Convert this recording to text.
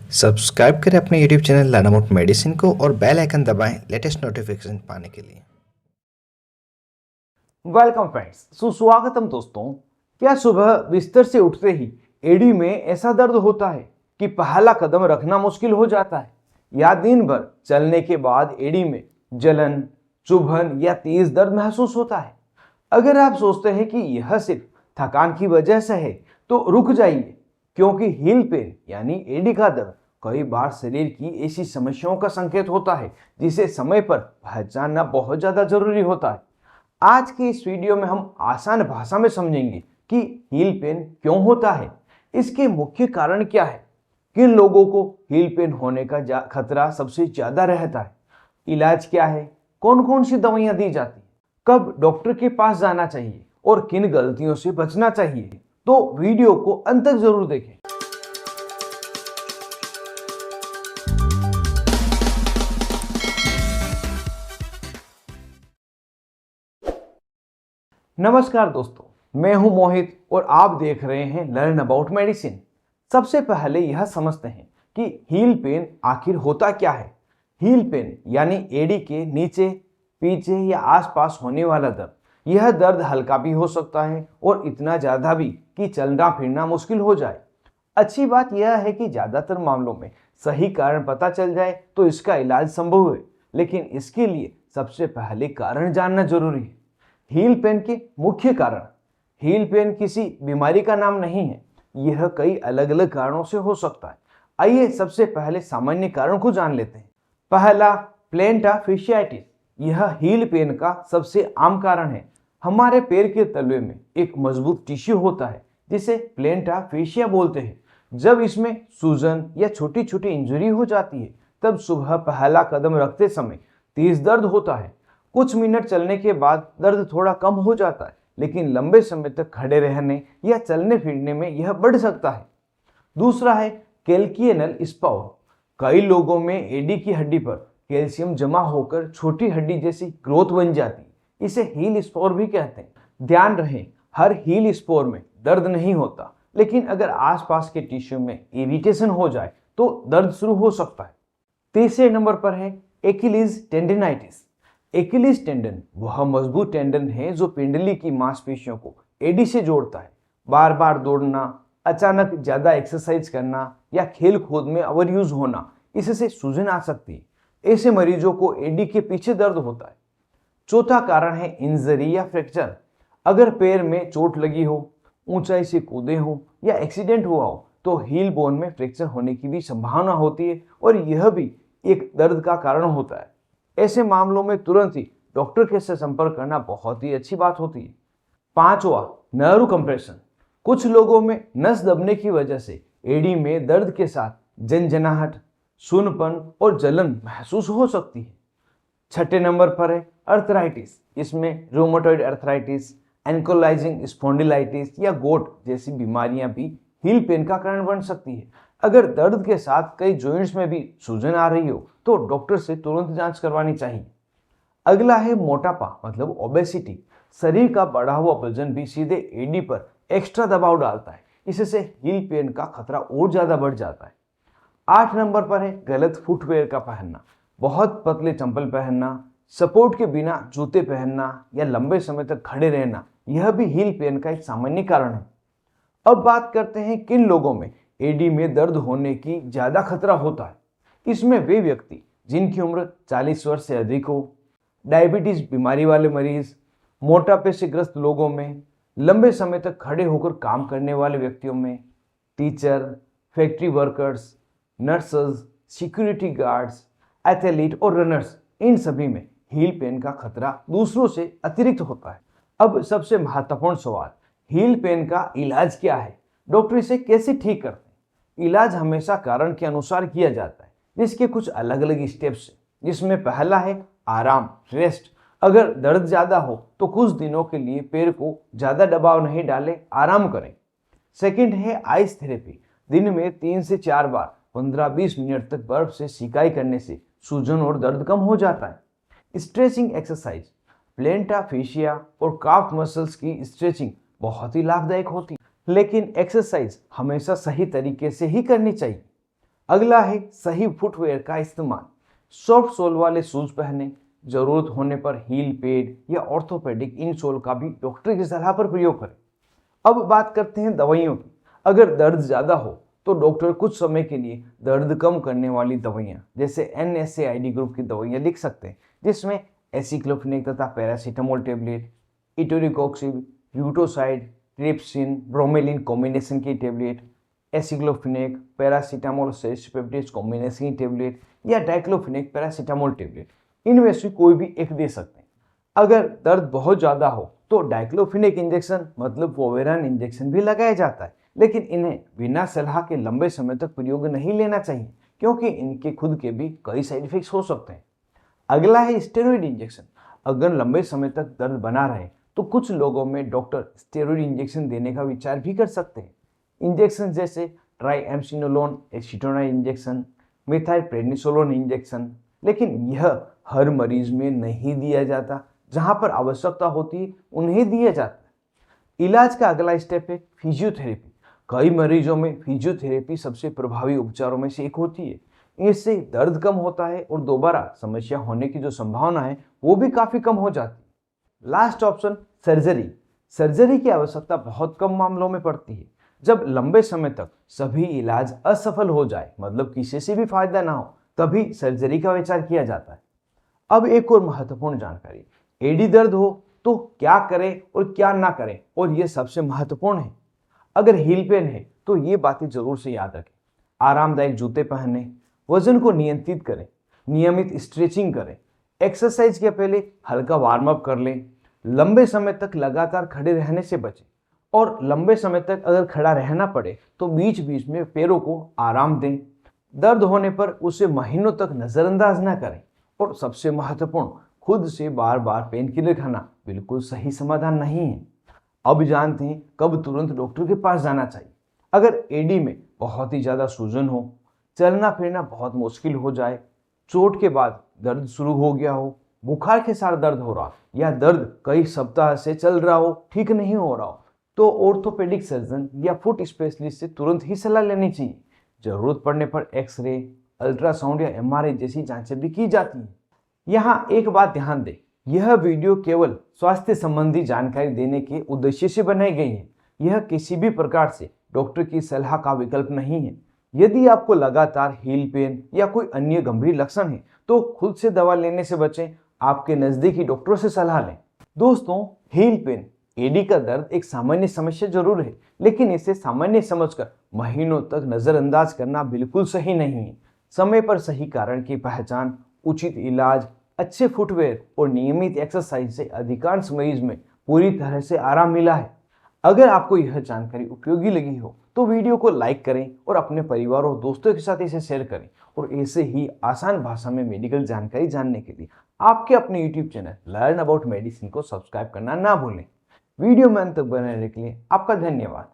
Subscribe करें अपने YouTube channel लर्नअबाउट medicine को और बेल आइकन दबाएं लेटेस्ट नोटिफिकेशन पाने के लिए। वेलकम फ्रेंड्स, सुस्वागतम दोस्तों। क्या सुबह बिस्तर से उठते ही एड़ी में ऐसा दर्द होता है कि पहला कदम रखना मुश्किल हो जाता है, या दिन भर चलने के बाद एड़ी में जलन, चुभन या तेज दर्द महसूस होता है? अगर आप सोचते हैं कि यह सिर्फ थकान की वजह से है तो रुक जाइए, क्योंकि हील पेन यानी एड़ी का दर्द कई बार शरीर की ऐसी समस्याओं का संकेत होता है जिसे समय पर पहचानना बहुत ज्यादा जरूरी होता है। आज की इस वीडियो में हम आसान भाषा में समझेंगे कि हील पेन क्यों होता है, इसके मुख्य कारण क्या है, किन लोगों को हील पेन होने का खतरा सबसे ज्यादा रहता है, इलाज क्या है, कौन कौन सी दवाइयां दी जाती, कब डॉक्टर के पास जाना चाहिए और किन गलतियों से बचना चाहिए। तो वीडियो को अंत तक जरूर देखें। नमस्कार दोस्तों, मैं हूं मोहित और आप देख रहे हैं लर्न अबाउट मेडिसिन। सबसे पहले यह समझते हैं कि हील पेन आखिर होता क्या है। हील पेन यानी एड़ी के नीचे, पीछे या आसपास होने वाला दर्द। यह दर्द हल्का भी हो सकता है और इतना ज्यादा भी कि चलना फिरना मुश्किल हो जाए। अच्छी बात यह है कि ज्यादातर मामलों में सही कारण पता चल जाए तो इसका इलाज संभव है, लेकिन इसके लिए सबसे पहले कारण जानना जरूरी है। हील पेन के मुख्य कारण। हील पेन किसी बीमारी का नाम नहीं है, यह कई अलग अलग कारणों से हो सकता है। आइए सबसे पहले सामान्य कारण को जान लेते हैं। पहला, प्लैंटर fasciitis। यह हील पेन का सबसे आम कारण है। हमारे पैर के तलवे में एक मजबूत टिश्यू होता है जिसे प्लैंटर fascia बोलते हैं। जब इसमें सूजन या छोटी छोटी इंजरी हो जाती है तब सुबह पहला कदम रखते समय तेज दर्द होता है। कुछ मिनट चलने के बाद दर्द थोड़ा कम हो जाता है, लेकिन लंबे समय तक खड़े रहने या चलने फिरने में यह बढ़ सकता है। दूसरा है कैल्कियनल स्पॉर। कई लोगों में एडी की हड्डी पर कैल्शियम जमा होकर छोटी हड्डी जैसी ग्रोथ बन जाती है, इसे हील स्पॉर भी कहते हैं। ध्यान रहे, हर हील स्पॉर में दर्द नहीं होता, लेकिन अगर आसपास के टिश्यू में इरिटेशन हो जाए तो दर्द शुरू हो सकता है। तीसरे नंबर पर है एकिलीज टेंडिनाइटिस। एकिलीज टेंडन वह मजबूत टेंडन है जो पिंडली की मांसपेशियों को एडी से जोड़ता है। बार बार दौड़ना, अचानक ज्यादा एक्सरसाइज करना या खेल कूद में ओवरयूज होना, इससे सूजन आ सकती है। ऐसे मरीजों को एडी के पीछे दर्द होता है। चौथा कारण है इंजरी या फ्रैक्चर। अगर पैर में चोट लगी हो, ऊंचाई से कूदे हो या एक्सीडेंट हुआ हो तो हील बोन में फ्रैक्चर होने की भी संभावना होती है और यह भी एक दर्द का कारण होता है। ऐसे मामलों में तुरंत ही डॉक्टर के से संपर्क करना बहुत ही अच्छी बात होती है। पांचवा, नर्व कंप्रेशन। कुछ लोगों में नस दबने की वजह से एडी में दर्द के साथ झंझनाहट, सूनपन और जलन महसूस हो सकती है। छठे नंबर पर है अर्थराइटिस। इसमें रूमेटॉइड अर्थराइटिस, एंकोलाइजिंग स्पॉन्डिलाइटिस या गोट जैसी बीमारियां भी हील पेन का कारण बन सकती है। अगर दर्द के साथ कई जॉइंट्स में भी सूजन आ रही हो तो डॉक्टर से तुरंत जांच करवानी चाहिए। अगला है मोटापा मतलब ओबेसिटी। शरीर का बढ़ा हुआ वजन भी सीधे एडी पर एक्स्ट्रा दबाव डालता है, इससे हील पेन का खतरा और ज्यादा बढ़ जाता है। 8 नंबर पर है गलत फुटवेयर का पहनना। बहुत पतले चंपल पहनना, सपोर्ट के बिना जूते पहनना या लंबे समय तक खड़े रहना, यह भी हील पेन का एक सामान्य कारण है। अब बात करते हैं किन लोगों में एडी में दर्द होने की ज्यादा खतरा होता है। इसमें वे व्यक्ति जिनकी उम्र 40 वर्ष से अधिक हो, डायबिटीज बीमारी वाले मरीज, मोटापे से ग्रस्त लोगों में, लंबे समय तक खड़े होकर काम करने वाले व्यक्तियों में, teacher, factory workers, nurses, security guards, athlete और रनर्स, इन सभी में हील पेन का खतरा दूसरों से अतिरिक्त होता है। अब सबसे महत्वपूर्ण सवाल, हील पेन का इलाज क्या है, डॉक्टर इसे कैसे ठीक करते हैं। इलाज हमेशा कारण के अनुसार किया जाता है, जिसके कुछ अलग अलग स्टेप्स हैं, जिसमें पहला है आराम, रेस्ट। अगर दर्द ज्यादा हो तो कुछ दिनों के लिए पैर को ज्यादा दबाव नहीं डालें, आराम करें। सेकंड है आइस थेरेपी। दिन में 3 से 4 बार 15-20 मिनट तक बर्फ से सिकाई करने से सूजन और दर्द कम हो जाता है। स्ट्रेचिंग एक्सरसाइज, प्लैंटर fascia और काफ मसल्स की स्ट्रेचिंग बहुत ही लाभदायक होती है, लेकिन एक्सरसाइज हमेशा सही तरीके से ही करनी चाहिए। अगला है सही फुटवेयर का इस्तेमाल। सॉफ्ट सोल वाले शूज पहने, जरूरत होने पर हील पैड या ऑर्थोपेडिक इनसोल का भी डॉक्टर की सलाह पर प्रयोग करें। अब बात करते हैं दवाइयों की। अगर दर्द ज़्यादा हो तो डॉक्टर कुछ समय के लिए दर्द कम करने वाली दवाइयाँ जैसे NSAID ग्रुप की दवाइयाँ लिख सकते हैं, जिसमें एसिक्लोफेनेक तथा पैरासीटामोल टेबलेट, इटोरिकोक्सिब, यूटोसाइड, ट्रिप्सिन, ब्रोमेलिन कॉम्बिनेशन की टेबलेट, एसिक्लोफेनेक, पैरासीटामोल सेस्पेप्टिस कॉम्बिनेशन की टेबलेट या डाइक्लोफेनेक पैरासीटामोल टेबलेट, इनमें से कोई भी एक दे सकते हैं। अगर दर्द बहुत ज़्यादा हो तो डाइक्लोफेनेक इंजेक्शन मतलब वोवेरान इंजेक्शन भी लगाया जाता है, लेकिन इन्हें बिना सलाह के लंबे समय तक प्रयोग नहीं लेना चाहिए, क्योंकि इनके खुद के भी कई साइड इफेक्ट्स हो सकते हैं। अगला है स्टेरॉइड इंजेक्शन। अगर लंबे समय तक दर्द बना रहे तो कुछ लोगों में डॉक्टर स्टेरॉइड इंजेक्शन देने का विचार भी कर सकते हैं। इंजेक्शन जैसे ट्राइएम्सिनोलोन एसीटोनाइन इंजेक्शन, मिथाइलप्रेडनिसोलोन इंजेक्शन, लेकिन यह हर मरीज में नहीं दिया जाता। जहां पर आवश्यकता होती है उन्हें दिया जाता है। इलाज का अगला स्टेप है फिजियोथेरेपी। कई मरीजों में फिजियोथेरेपी सबसे प्रभावी उपचारों में से एक होती है। इससे दर्द कम होता है और दोबारा समस्या होने की जो संभावना है वो भी काफी कम हो जाती है। Last option surgery. सर्जरी की आवश्यकता बहुत कम मामलों में पड़ती है। जब लंबे समय तक सभी इलाज असफल हो जाए, मतलब किसी से भी फायदा ना हो, तभी सर्जरी का विचार किया जाता है। अब एक और महत्वपूर्ण जानकारी, एडी दर्द हो तो क्या करें और क्या ना करें, और ये सबसे महत्वपूर्ण है। अगर हील पेन है तो ये बातें जरूर से याद रखें। आरामदायक जूते पहने, वजन को नियंत्रित करें, नियमित स्ट्रेचिंग करें, एक्सरसाइज के पहले हल्का वार्म अप कर लें, लंबे समय तक लगातार खड़े रहने से बचें, और लंबे समय तक अगर खड़ा रहना पड़े तो बीच बीच में पैरों को आराम दें। दर्द होने पर उसे महीनों तक नजरअंदाज ना करें, और सबसे महत्वपूर्ण, खुद से बार बार पेन किलर खाना बिल्कुल सही समाधान नहीं है। अब जानते हैं कब तुरंत डॉक्टर के पास जाना चाहिए। अगर एडी में बहुत ही ज़्यादा सूजन हो, चलना फिरना बहुत मुश्किल हो जाए, चोट के बाद दर्द शुरू हो गया हो, बुखार के साथ दर्द हो रहा या दर्द कई सप्ताह से चल रहा हो, ठीक नहीं हो रहा हो, तो ऑर्थोपेडिक सर्जन या फुट स्पेशलिस्ट से तुरंत ही सलाह लेनी चाहिए। जरूरत पड़ने पर एक्सरे, अल्ट्रासाउंड या MRI जैसी जांचें भी की जाती हैं। यहाँ एक बात ध्यान दें, यह वीडियो केवल स्वास्थ्य संबंधी जानकारी देने के उद्देश्य से बनाई गई है। यह किसी भी प्रकार से डॉक्टर की सलाह का विकल्प नहीं है। यदि आपको लगातार हील पेन या कोई अन्य गंभीर लक्षण है तो खुद से दवा लेने से बचें, आपके नजदीकी डॉक्टरों से सलाह लें। दोस्तों, हील पेन, एडी का दर्द एक सामान्य समस्या जरूर है, लेकिन इसे सामान्य समझकर महीनों तक नजरअंदाज करना बिल्कुल सही नहीं है। समय पर सही कारण की पहचान, उचित इलाज, अच्छे फुटवेयर और नियमित एक्सरसाइज से अधिकांश मरीज में पूरी तरह से आराम मिला है। अगर आपको यह जानकारी उपयोगी लगी हो तो वीडियो को लाइक करें और अपने परिवार और दोस्तों के साथ इसे शेयर करें। और ऐसे ही आसान भाषा में मेडिकल जानकारी जानने के लिए आपके अपने YouTube channel learn about medicine को सब्सक्राइब करना ना भूलें। वीडियो में अंत तक बने रहने के लिए आपका धन्यवाद।